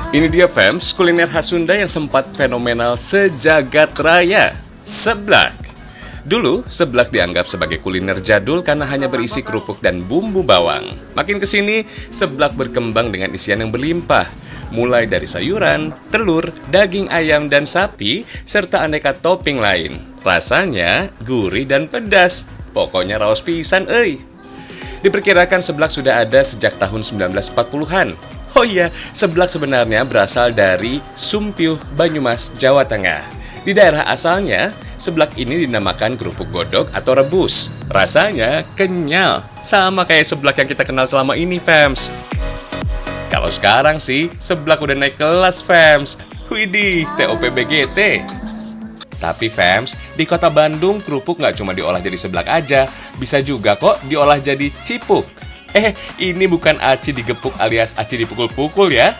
Ini dia fams, kuliner khas Sunda yang sempat fenomenal sejagat raya, seblak. Dulu, seblak dianggap sebagai kuliner jadul karena hanya berisi kerupuk dan bumbu bawang. Makin kesini, seblak berkembang dengan isian yang berlimpah. Mulai dari sayuran, telur, daging ayam dan sapi, serta aneka topping lain. Rasanya gurih dan pedas. Pokoknya raos pisan, euy. Diperkirakan seblak sudah ada sejak tahun 1940-an. Oh iya, seblak sebenarnya berasal dari Sumpyuh, Banyumas, Jawa Tengah. Di daerah asalnya, seblak ini dinamakan kerupuk godog atau rebus. Rasanya kenyal, sama kayak seblak yang kita kenal selama ini, fams. Kalau sekarang sih, seblak udah naik kelas, fams. Widih, TOP-BGT. Tapi fams, di kota Bandung, kerupuk nggak cuma diolah jadi seblak aja. Bisa juga kok diolah jadi cipuk. Ini bukan aci digepuk alias aci dipukul-pukul ya.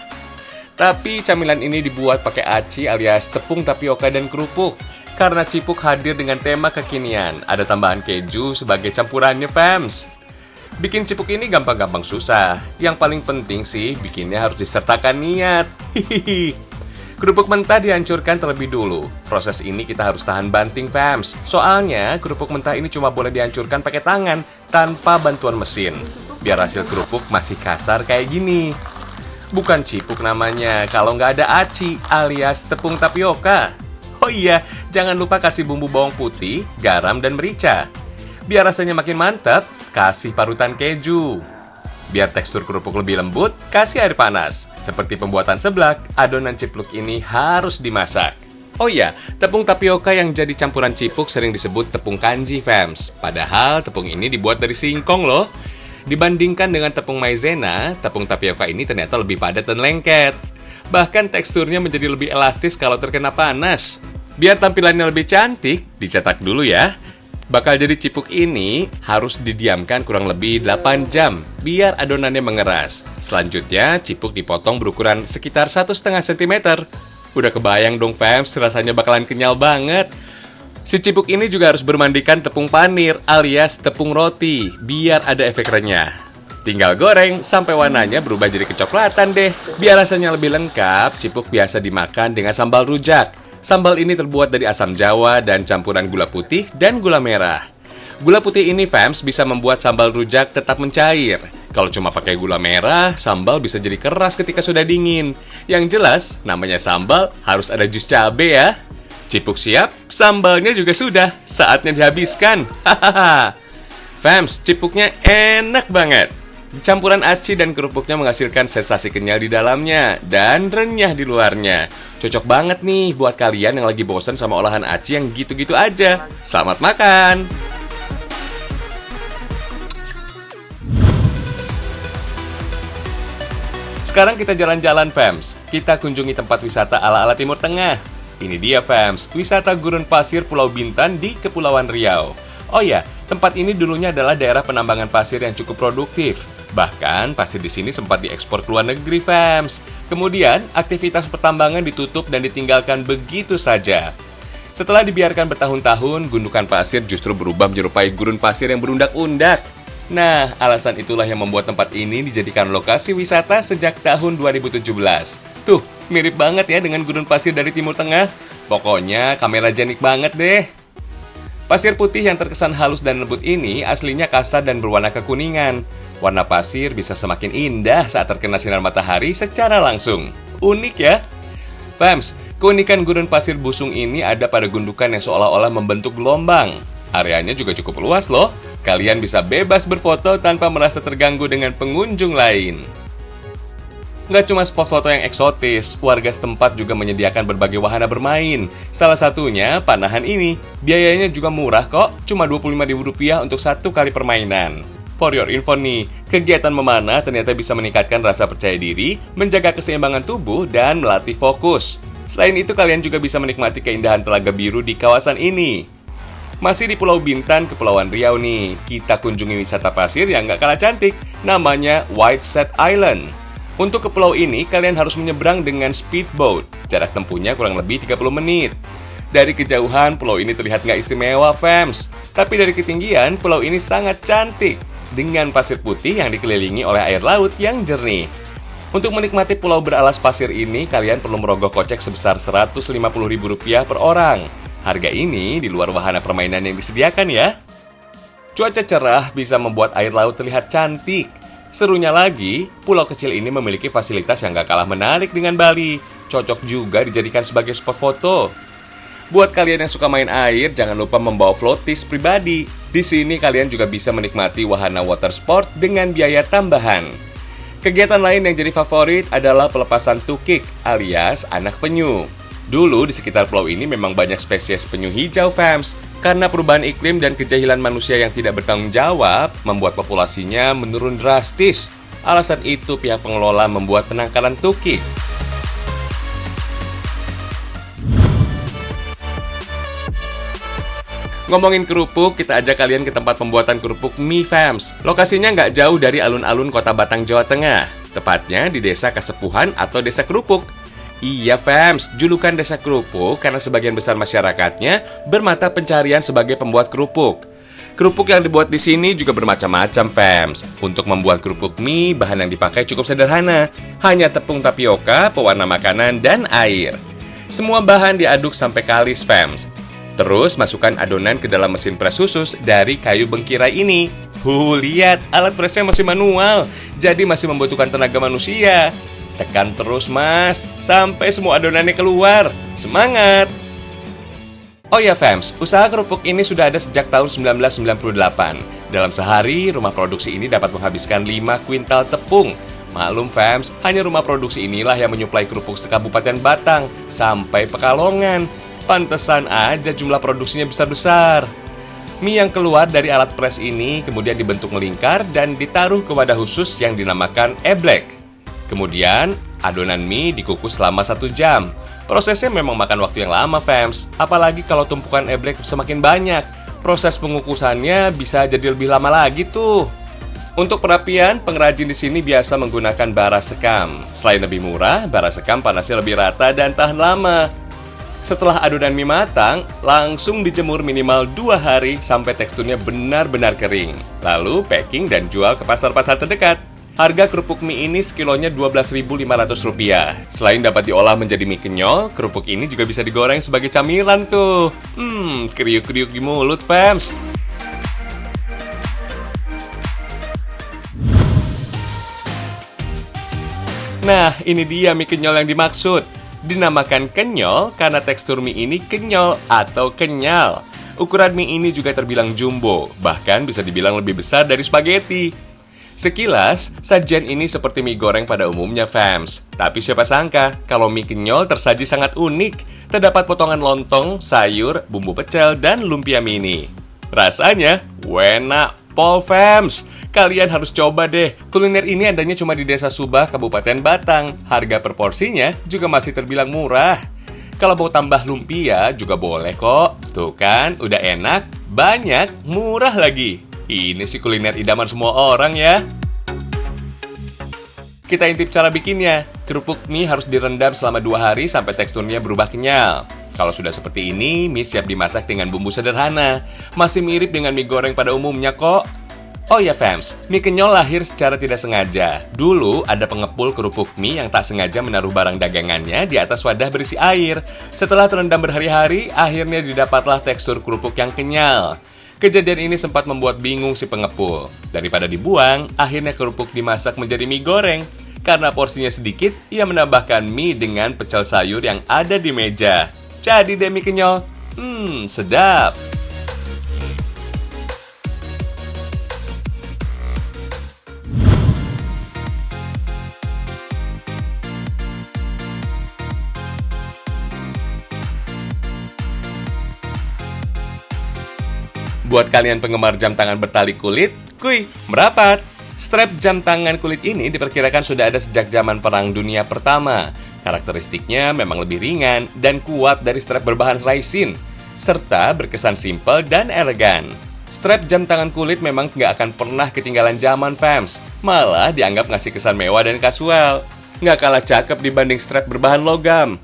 Tapi camilan ini dibuat pakai aci alias tepung tapioka dan kerupuk. Karena cipuk hadir dengan tema kekinian, ada tambahan keju sebagai campurannya, fams. Bikin cipuk ini gampang-gampang susah. Yang paling penting sih, bikinnya harus disertakan niat. Hihihi. Kerupuk mentah dihancurkan terlebih dulu. Proses ini kita harus tahan banting, fams. Soalnya, kerupuk mentah ini cuma boleh dihancurkan pakai tangan, tanpa bantuan mesin. Biar hasil kerupuk masih kasar kayak gini. Bukan cipuk namanya, kalau nggak ada aci alias tepung tapioka. Oh iya, jangan lupa kasih bumbu bawang putih, garam, dan merica. Biar rasanya makin mantap, kasih parutan keju. Biar tekstur kerupuk lebih lembut, kasih air panas. Seperti pembuatan seblak, adonan cipluk ini harus dimasak. Oh iya, tepung tapioka yang jadi campuran cipuk sering disebut tepung kanji, fams. Padahal tepung ini dibuat dari singkong loh. Dibandingkan dengan tepung maizena, tepung tapioka ini ternyata lebih padat dan lengket. Bahkan teksturnya menjadi lebih elastis kalau terkena panas. Biar tampilannya lebih cantik, dicetak dulu ya. Bakal jadi cipuk ini harus didiamkan kurang lebih 8 jam biar adonannya mengeras. Selanjutnya, cipuk dipotong berukuran sekitar 1,5 cm. Udah kebayang dong, fams, rasanya bakalan kenyal banget. Si cipuk ini juga harus bermandikan tepung panir alias tepung roti biar ada efek renyah. Tinggal goreng sampai warnanya berubah jadi kecoklatan deh. Biar rasanya lebih lengkap, cipuk biasa dimakan dengan sambal rujak. Sambal ini terbuat dari asam jawa dan campuran gula putih dan gula merah. Gula putih ini, fams, bisa membuat sambal rujak tetap mencair. Kalau cuma pakai gula merah, sambal bisa jadi keras ketika sudah dingin. Yang jelas, namanya sambal harus ada jus cabe ya. Cipuk siap, sambalnya juga sudah. Saatnya dihabiskan. Hahaha. Fams, cipuknya enak banget. Campuran aci dan kerupuknya menghasilkan sensasi kenyal di dalamnya dan renyah di luarnya. Cocok banget nih buat kalian yang lagi bosan sama olahan aci yang gitu-gitu aja. Selamat makan! Sekarang kita jalan-jalan, fams. Kita kunjungi tempat wisata ala-ala Timur Tengah. Ini dia, fams, wisata Gurun Pasir Pulau Bintan di Kepulauan Riau. Oh ya, tempat ini dulunya adalah daerah penambangan pasir yang cukup produktif. Bahkan, pasir di sini sempat diekspor ke luar negeri, fams. Kemudian, aktivitas pertambangan ditutup dan ditinggalkan begitu saja. Setelah dibiarkan bertahun-tahun, gundukan pasir justru berubah menyerupai gurun pasir yang berundak-undak. Nah, alasan itulah yang membuat tempat ini dijadikan lokasi wisata sejak tahun 2017. Tuh, mirip banget ya dengan gurun pasir dari Timur Tengah. Pokoknya, kamera jenik banget deh. Pasir putih yang terkesan halus dan lembut ini aslinya kasar dan berwarna kekuningan. Warna pasir bisa semakin indah saat terkena sinar matahari secara langsung. Unik ya? Fams, keunikan gurun pasir busung ini ada pada gundukan yang seolah-olah membentuk gelombang. Areanya juga cukup luas loh. Kalian bisa bebas berfoto tanpa merasa terganggu dengan pengunjung lain. Nggak cuma spot foto yang eksotis, warga setempat juga menyediakan berbagai wahana bermain. Salah satunya panahan ini. Biayanya juga murah kok, cuma Rp25.000 untuk satu kali permainan. For your info nih, kegiatan memanah ternyata bisa meningkatkan rasa percaya diri, menjaga keseimbangan tubuh, dan melatih fokus. Selain itu, kalian juga bisa menikmati keindahan telaga biru di kawasan ini. Masih di Pulau Bintan, Kepulauan Riau nih, kita kunjungi wisata pasir yang nggak kalah cantik, namanya White Sand Island. Untuk ke pulau ini, kalian harus menyeberang dengan speedboat. Jarak tempuhnya kurang lebih 30 menit. Dari kejauhan, pulau ini terlihat nggak istimewa, fams. Tapi dari ketinggian, pulau ini sangat cantik. Dengan pasir putih yang dikelilingi oleh air laut yang jernih. Untuk menikmati pulau beralas pasir ini, kalian perlu merogoh kocek sebesar Rp150.000 per orang. Harga ini di luar wahana permainan yang disediakan ya. Cuaca cerah bisa membuat air laut terlihat cantik. Serunya lagi, pulau kecil ini memiliki fasilitas yang gak kalah menarik dengan Bali. Cocok juga dijadikan sebagai spot foto. Buat kalian yang suka main air, jangan lupa membawa floaties pribadi. Di sini kalian juga bisa menikmati wahana water sport dengan biaya tambahan. Kegiatan lain yang jadi favorit adalah pelepasan tukik alias anak penyu. Dulu di sekitar pulau ini memang banyak spesies penyu hijau, fams. Karena perubahan iklim dan kejahilan manusia yang tidak bertanggung jawab, membuat populasinya menurun drastis. Alasan itu pihak pengelola membuat penangkaran tukik. Ngomongin kerupuk, kita ajak kalian ke tempat pembuatan kerupuk mie, fams. Lokasinya nggak jauh dari alun-alun kota Batang, Jawa Tengah. Tepatnya di Desa Kasepuhan atau Desa Kerupuk. Iya, fams, julukan Desa Kerupuk karena sebagian besar masyarakatnya bermata pencarian sebagai pembuat kerupuk. Kerupuk yang dibuat di sini juga bermacam-macam, fams. Untuk membuat kerupuk mie, bahan yang dipakai cukup sederhana. Hanya tepung tapioka, pewarna makanan, dan air. Semua bahan diaduk sampai kalis, fams. Terus masukkan adonan ke dalam mesin pres khusus dari kayu bengkirai ini. Lihat, alat presnya masih manual, jadi masih membutuhkan tenaga manusia. Tekan terus, mas, sampai semua adonannya keluar. Semangat! Oh ya, fams, usaha kerupuk ini sudah ada sejak tahun 1998. Dalam sehari, rumah produksi ini dapat menghabiskan 5 kuintal tepung. Maklum, fams, hanya rumah produksi inilah yang menyuplai kerupuk sekabupaten Batang sampai Pekalongan. Pantesan aja jumlah produksinya besar-besar. Mie yang keluar dari alat pres ini kemudian dibentuk melingkar dan ditaruh ke wadah khusus yang dinamakan eblek. Kemudian, adonan mie dikukus selama 1 jam. Prosesnya memang makan waktu yang lama, fams. Apalagi kalau tumpukan eblek semakin banyak. Proses pengukusannya bisa jadi lebih lama lagi tuh. Untuk perapian, pengrajin di sini biasa menggunakan bara sekam. Selain lebih murah, bara sekam panasnya lebih rata dan tahan lama. Setelah adonan mie matang, langsung dijemur minimal 2 hari sampai teksturnya benar-benar kering. Lalu packing dan jual ke pasar-pasar terdekat. Harga kerupuk mie ini sekilonya Rp12.500. Selain dapat diolah menjadi mie kenyal, kerupuk ini juga bisa digoreng sebagai camilan tuh. Kriuk-kriuk di mulut, fams. Nah, ini dia mie kenyal yang dimaksud. Dinamakan kenyal karena tekstur mie ini kenyal atau kenyal. Ukuran mie ini juga terbilang jumbo, bahkan bisa dibilang lebih besar dari spaghetti. Sekilas, sajian ini seperti mie goreng pada umumnya, fams. Tapi siapa sangka, kalau mie kenyal tersaji sangat unik. Terdapat potongan lontong, sayur, bumbu pecel, dan lumpia mini. Rasanya, enak pol, fams. Kalian harus coba deh. Kuliner ini adanya cuma di Desa Subah, Kabupaten Batang. Harga per porsinya juga masih terbilang murah. Kalau mau tambah lumpia juga boleh kok. Tuh kan, udah enak, banyak, murah lagi. Ini sih kuliner idaman semua orang ya. Kita intip cara bikinnya. Kerupuk mie harus direndam selama 2 hari sampai teksturnya berubah kenyal. Kalau sudah seperti ini, mie siap dimasak dengan bumbu sederhana. Masih mirip dengan mie goreng pada umumnya kok. Oh ya, fams, mie kenyal lahir secara tidak sengaja. Dulu ada pengepul kerupuk mie yang tak sengaja menaruh barang dagangannya di atas wadah berisi air. Setelah terendam berhari-hari, akhirnya didapatlah tekstur kerupuk yang kenyal. Kejadian ini sempat membuat bingung si pengepul. Daripada dibuang, akhirnya kerupuk dimasak menjadi mie goreng. Karena porsinya sedikit, ia menambahkan mie dengan pecel sayur yang ada di meja. Jadi deh mie kenyal. Sedap. Buat kalian penggemar jam tangan bertali kulit, kuy, merapat! Strap jam tangan kulit ini diperkirakan sudah ada sejak zaman Perang Dunia Pertama. Karakteristiknya memang lebih ringan dan kuat dari strap berbahan resin, serta berkesan simpel dan elegan. Strap jam tangan kulit memang nggak akan pernah ketinggalan zaman, fams. Malah dianggap ngasih kesan mewah dan kasual. Nggak kalah cakep dibanding strap berbahan logam.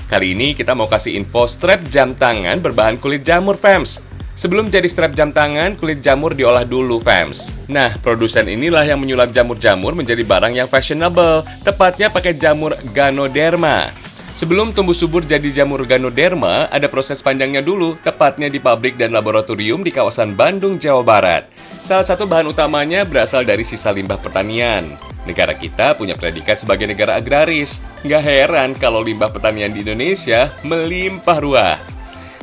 Kali ini kita mau kasih info strap jam tangan berbahan kulit jamur, fams. Sebelum jadi strap jam tangan, kulit jamur diolah dulu, fams. Nah, produsen inilah yang menyulap jamur-jamur menjadi barang yang fashionable, tepatnya pakai jamur Ganoderma. Sebelum tumbuh subur jadi jamur Ganoderma, ada proses panjangnya dulu, tepatnya di pabrik dan laboratorium di kawasan Bandung, Jawa Barat. Salah satu bahan utamanya berasal dari sisa limbah pertanian. Negara kita punya predikat sebagai negara agraris. Nggak heran kalau limbah pertanian di Indonesia melimpah ruah.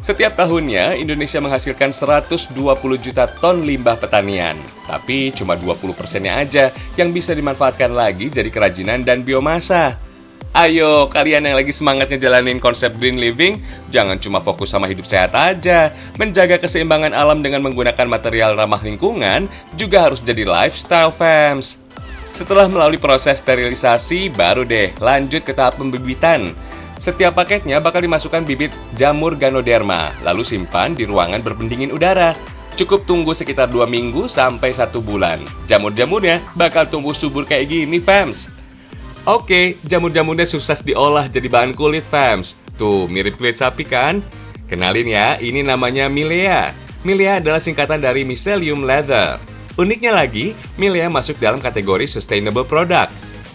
Setiap tahunnya, Indonesia menghasilkan 120 juta ton limbah pertanian. Tapi cuma 20%-nya aja yang bisa dimanfaatkan lagi jadi kerajinan dan biomasa. Ayo, kalian yang lagi semangat ngejalanin konsep green living, jangan cuma fokus sama hidup sehat aja. Menjaga keseimbangan alam dengan menggunakan material ramah lingkungan juga harus jadi lifestyle, fams. Setelah melalui proses sterilisasi, baru deh lanjut ke tahap pembibitan. Setiap paketnya bakal dimasukkan bibit jamur Ganoderma, lalu simpan di ruangan berpendingin udara. Cukup tunggu sekitar 2 minggu sampai 1 bulan. Jamur-jamurnya bakal tumbuh subur kayak gini, fams. Oke, jamur-jamurnya sukses diolah jadi bahan kulit, fams. Tuh, mirip kulit sapi kan? Kenalin ya, ini namanya Milea. Milea adalah singkatan dari Mycelium leather. Uniknya lagi, Milea masuk dalam kategori sustainable product.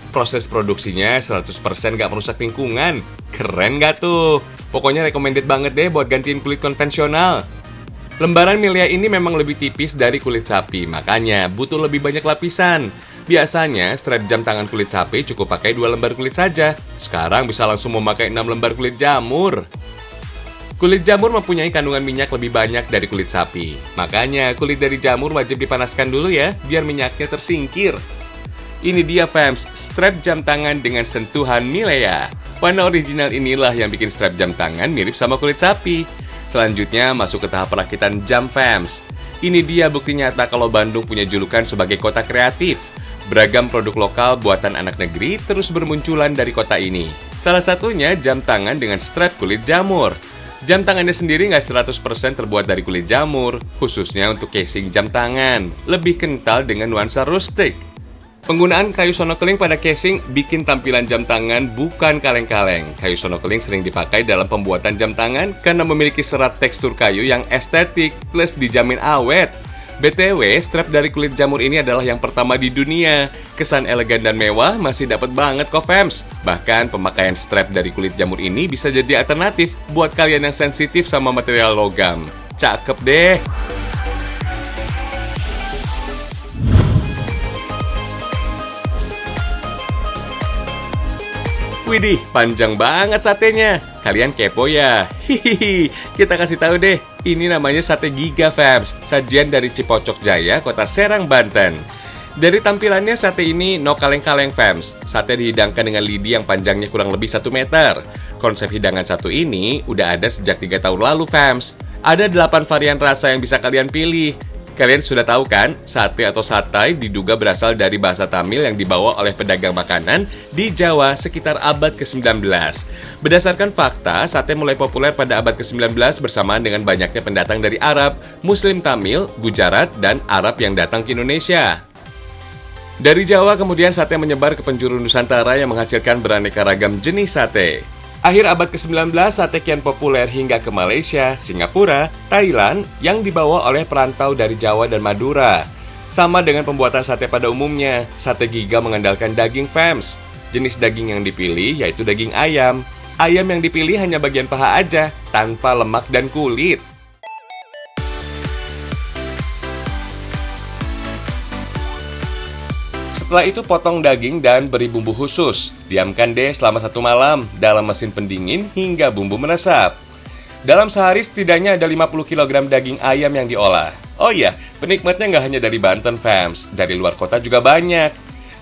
Proses produksinya 100% gak merusak lingkungan. Keren gak tuh? Pokoknya recommended banget deh buat gantiin kulit konvensional. Lembaran Milea ini memang lebih tipis dari kulit sapi, makanya butuh lebih banyak lapisan. Biasanya, strap jam tangan kulit sapi cukup pakai 2 lembar kulit saja. Sekarang bisa langsung memakai 6 lembar kulit jamur. Kulit jamur mempunyai kandungan minyak lebih banyak dari kulit sapi. Makanya, kulit dari jamur wajib dipanaskan dulu ya, biar minyaknya tersingkir. Ini dia, fams, strap jam tangan dengan sentuhan Milea. Warna original inilah yang bikin strap jam tangan mirip sama kulit sapi. Selanjutnya, masuk ke tahap perakitan jam, fams. Ini dia bukti nyata kalau Bandung punya julukan sebagai kota kreatif. Beragam produk lokal buatan anak negeri terus bermunculan dari kota ini. Salah satunya jam tangan dengan strap kulit jamur. Jam tangannya sendiri nggak 100% terbuat dari kulit jamur, khususnya untuk casing jam tangan. Lebih kental dengan nuansa rustik. Penggunaan kayu sonokeling pada casing bikin tampilan jam tangan bukan kaleng-kaleng. Kayu sonokeling sering dipakai dalam pembuatan jam tangan karena memiliki serat tekstur kayu yang estetik plus dijamin awet. BTW, strap dari kulit jamur ini adalah yang pertama di dunia. Kesan elegan dan mewah masih dapat banget kok, fams. Bahkan pemakaian strap dari kulit jamur ini bisa jadi alternatif buat kalian yang sensitif sama material logam. Cakep deh! Widih, panjang banget satenya. Kalian kepo ya? Hihihi, kita kasih tahu deh. Ini namanya sate Giga, fams. Sajian dari Cipocok Jaya, Kota Serang, Banten. Dari tampilannya, sate ini no kaleng-kaleng, fams. Sate dihidangkan dengan lidi yang panjangnya kurang lebih 1 meter. Konsep hidangan satu ini udah ada sejak 3 tahun lalu, fams. Ada 8 varian rasa yang bisa kalian pilih. Kalian sudah tahu kan, sate atau satai diduga berasal dari bahasa Tamil yang dibawa oleh pedagang makanan di Jawa sekitar abad ke-19. Berdasarkan fakta, sate mulai populer pada abad ke-19 bersamaan dengan banyaknya pendatang dari Arab, Muslim Tamil, Gujarat, dan Arab yang datang ke Indonesia. Dari Jawa kemudian sate menyebar ke penjuru Nusantara yang menghasilkan beraneka ragam jenis sate. Akhir abad ke-19, sate kian populer hingga ke Malaysia, Singapura, Thailand yang dibawa oleh perantau dari Jawa dan Madura. Sama dengan pembuatan sate pada umumnya, sate Giga mengandalkan daging, fams. Jenis daging yang dipilih yaitu daging ayam. Ayam yang dipilih hanya bagian paha aja, tanpa lemak dan kulit. Setelah itu potong daging dan beri bumbu khusus. Diamkan deh selama 1 malam dalam mesin pendingin hingga bumbu meresap. Dalam sehari setidaknya ada 50 kg daging ayam yang diolah. Oh iya, penikmatnya nggak hanya dari Banten, fams. Dari luar kota juga banyak.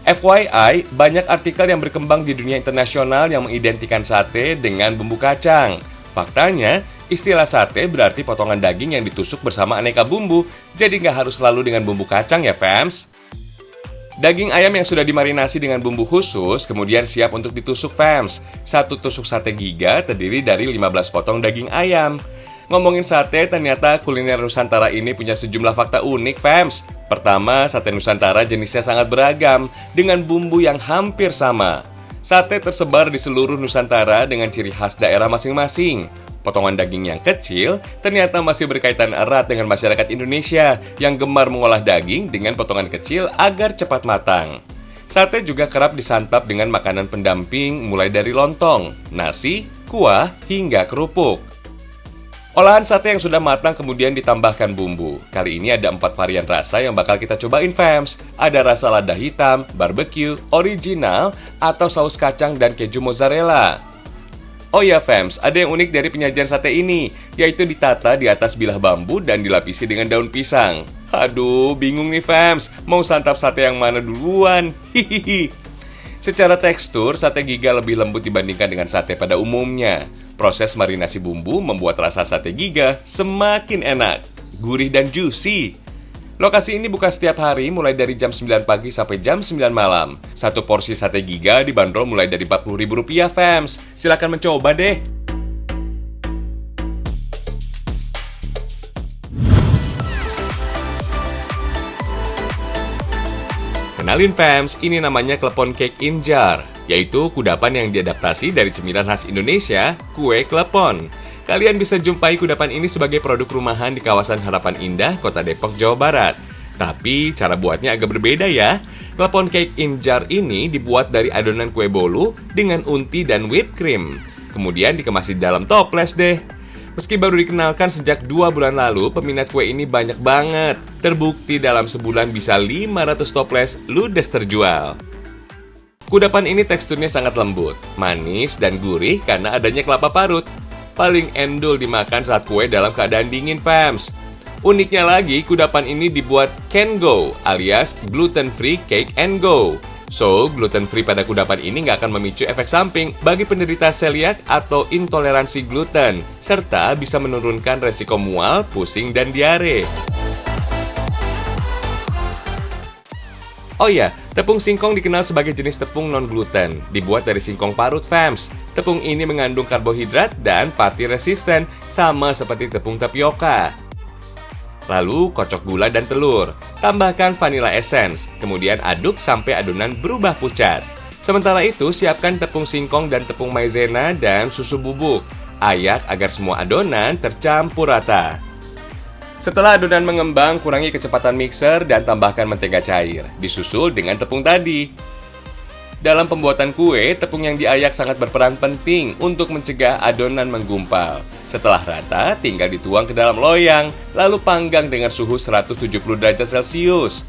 FYI, banyak artikel yang berkembang di dunia internasional yang mengidentikan sate dengan bumbu kacang. Faktanya, istilah sate berarti potongan daging yang ditusuk bersama aneka bumbu. Jadi nggak harus selalu dengan bumbu kacang ya, fams. Daging ayam yang sudah dimarinasi dengan bumbu khusus kemudian siap untuk ditusuk, fams. 1 tusuk sate Giga terdiri dari 15 potong daging ayam. Ngomongin sate, ternyata kuliner Nusantara ini punya sejumlah fakta unik, fams. Pertama, sate Nusantara jenisnya sangat beragam dengan bumbu yang hampir sama. Sate tersebar di seluruh Nusantara dengan ciri khas daerah masing-masing. Potongan daging yang kecil ternyata masih berkaitan erat dengan masyarakat Indonesia yang gemar mengolah daging dengan potongan kecil agar cepat matang. Sate juga kerap disantap dengan makanan pendamping mulai dari lontong, nasi, kuah, hingga kerupuk. Olahan sate yang sudah matang kemudian ditambahkan bumbu. Kali ini ada 4 varian rasa yang bakal kita cobain fams. Ada rasa lada hitam, barbecue, original, atau saus kacang dan keju mozzarella. Oh ya fams, ada yang unik dari penyajian sate ini, yaitu ditata di atas bilah bambu dan dilapisi dengan daun pisang. Aduh, bingung nih fams, mau santap sate yang mana duluan? Hihihi. Secara tekstur, sate giga lebih lembut dibandingkan dengan sate pada umumnya. Proses marinasi bumbu membuat rasa sate giga semakin enak, gurih dan juicy. Lokasi ini buka setiap hari mulai dari jam 9 pagi sampai jam 9 malam. Satu porsi sate giga dibanderol mulai dari Rp40.000 fams. Silakan mencoba deh. Kenalin fams, ini namanya klepon cake in jar, yaitu kudapan yang diadaptasi dari cemilan khas Indonesia, kue klepon. Kalian bisa jumpai kudapan ini sebagai produk rumahan di kawasan Harapan Indah, Kota Depok, Jawa Barat. Tapi cara buatnya agak berbeda ya. Klepon cake in jar ini dibuat dari adonan kue bolu dengan unti dan whipped cream. Kemudian dikemas di dalam toples deh. Meski baru dikenalkan sejak 2 bulan lalu, peminat kue ini banyak banget. Terbukti dalam sebulan bisa 500 toples ludes terjual. Kudapan ini teksturnya sangat lembut, manis, dan gurih karena adanya kelapa parut. Paling endul dimakan saat kue dalam keadaan dingin fams. Uniknya lagi, kudapan ini dibuat can go alias gluten free cake and go. So, gluten free pada kudapan ini nggak akan memicu efek samping bagi penderita celiac atau intoleransi gluten, serta bisa menurunkan resiko mual, pusing, dan diare. Oh ya, tepung singkong dikenal sebagai jenis tepung non-gluten, dibuat dari singkong parut fams. Tepung ini mengandung karbohidrat dan pati resisten, sama seperti tepung tapioka. Lalu kocok gula dan telur, tambahkan vanilla essence, kemudian aduk sampai adonan berubah pucat. Sementara itu, siapkan tepung singkong dan tepung maizena dan susu bubuk. Ayak agar semua adonan tercampur rata. Setelah adonan mengembang, kurangi kecepatan mixer dan tambahkan mentega cair, disusul dengan tepung tadi. Dalam pembuatan kue, tepung yang diayak sangat berperan penting untuk mencegah adonan menggumpal. Setelah rata, tinggal dituang ke dalam loyang, lalu panggang dengan suhu 170 derajat Celcius.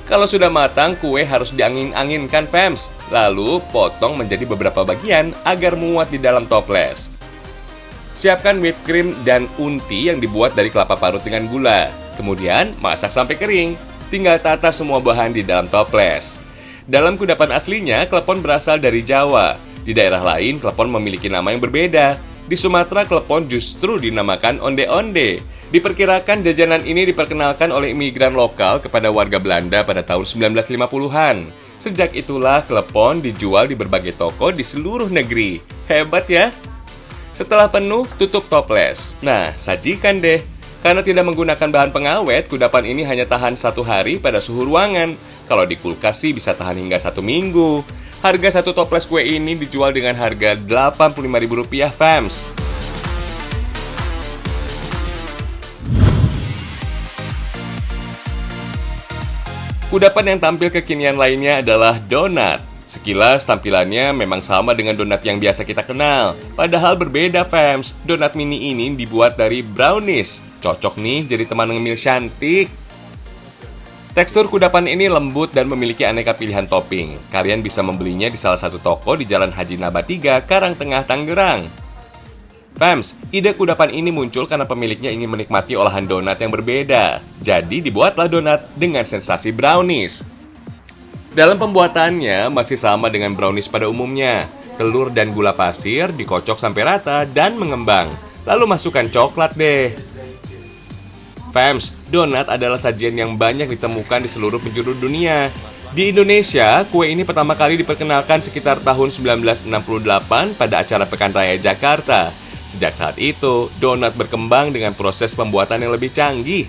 Kalau sudah matang, kue harus diangin-anginkan fams, lalu potong menjadi beberapa bagian agar muat di dalam toples. Siapkan whipped cream dan unti yang dibuat dari kelapa parut dengan gula. Kemudian, masak sampai kering. Tinggal tata semua bahan di dalam toples. Dalam kudapan aslinya, klepon berasal dari Jawa. Di daerah lain, klepon memiliki nama yang berbeda. Di Sumatera, klepon justru dinamakan onde-onde. Diperkirakan jajanan ini diperkenalkan oleh imigran lokal kepada warga Belanda pada tahun 1950-an. Sejak itulah klepon dijual di berbagai toko di seluruh negeri. Hebat ya? Setelah penuh, tutup toples. Nah, sajikan deh. Karena tidak menggunakan bahan pengawet, kudapan ini hanya tahan 1 hari pada suhu ruangan. Kalau di kulkas sih bisa tahan hingga 1 minggu. Harga satu toples kue ini dijual dengan harga Rp85.000 fams. Kudapan yang tampil kekinian lainnya adalah donat. Sekilas tampilannya memang sama dengan donat yang biasa kita kenal. Padahal berbeda fams, donat mini ini dibuat dari brownies. Cocok nih jadi teman ngemil cantik. Tekstur kudapan ini lembut dan memiliki aneka pilihan topping. Kalian bisa membelinya di salah satu toko di Jalan Haji Naba 3, Karangtengah, Tangerang. Fams, ide kudapan ini muncul karena pemiliknya ingin menikmati olahan donat yang berbeda. Jadi dibuatlah donat dengan sensasi brownies. Dalam pembuatannya masih sama dengan brownies pada umumnya. Telur dan gula pasir dikocok sampai rata dan mengembang. Lalu masukkan coklat deh. Fams, donat adalah sajian yang banyak ditemukan di seluruh penjuru dunia. Di Indonesia, kue ini pertama kali diperkenalkan sekitar tahun 1968 pada acara Pekan Raya Jakarta. Sejak saat itu, donat berkembang dengan proses pembuatan yang lebih canggih.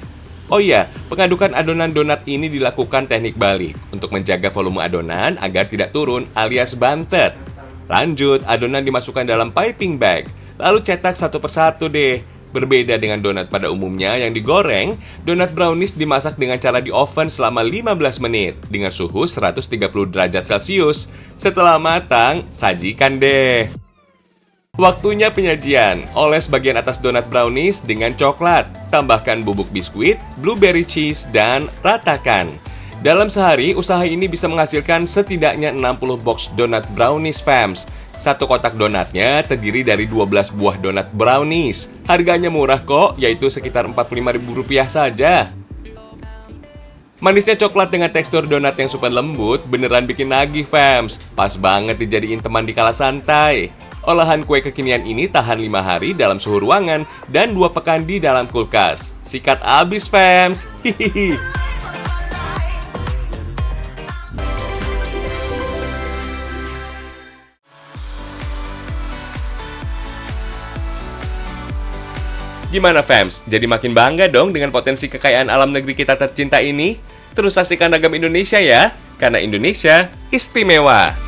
Oh iya, pengadukan adonan donat ini dilakukan teknik balik untuk menjaga volume adonan agar tidak turun alias bantet. Lanjut, adonan dimasukkan dalam piping bag. lalu cetak satu persatu deh. Berbeda dengan donat pada umumnya yang digoreng, donat brownies dimasak dengan cara di oven selama 15 menit dengan suhu 130 derajat Celcius. Setelah matang, sajikan deh. Waktunya penyajian. Oles bagian atas donat brownies dengan coklat. Tambahkan bubuk biskuit, blueberry cheese, dan ratakan. Dalam sehari, usaha ini bisa menghasilkan setidaknya 60 box donat brownies fams. Satu kotak donatnya terdiri dari 12 buah donat brownies. Harganya murah kok, yaitu sekitar Rp45.000 saja. Manisnya coklat dengan tekstur donat yang super lembut beneran bikin nagih fams. Pas banget dijadiin teman di kala santai. Olahan kue kekinian ini tahan 5 hari dalam suhu ruangan dan 2 pekan di dalam kulkas. Sikat abis fams. Hihihi. Gimana fams? Jadi makin bangga dong dengan potensi kekayaan alam negeri kita tercinta ini? Terus saksikan Ragam Indonesia ya, karena Indonesia istimewa.